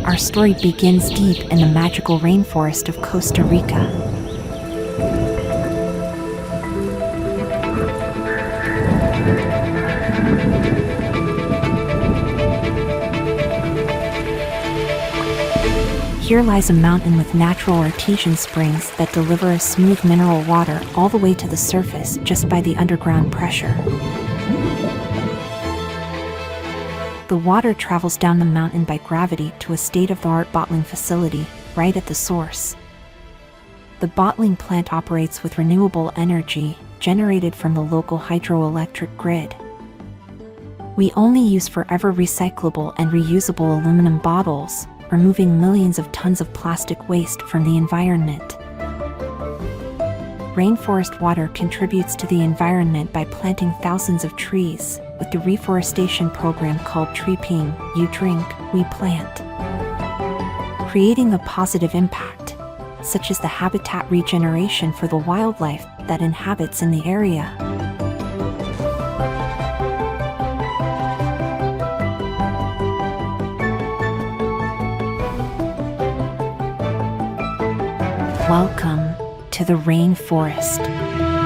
Our story begins deep in the magical rainforest of Costa Rica. Here lies a mountain with natural artesian springs that deliver a smooth mineral water all the way to the surface just by the underground pressure. The water travels down the mountain by gravity to a state-of-the-art bottling facility right at the source. The bottling plant operates with renewable energy generated from the local hydroelectric grid. We only use forever recyclable and reusable aluminum bottles, removing millions of tons of plastic waste from the environment. RainForest Water contributes to the environment by planting thousands of trees, with the reforestation program called Treeping, You Drink, We Plant, creating a positive impact, such as the habitat regeneration for the wildlife that inhabits in the area. Welcome to the rainforest.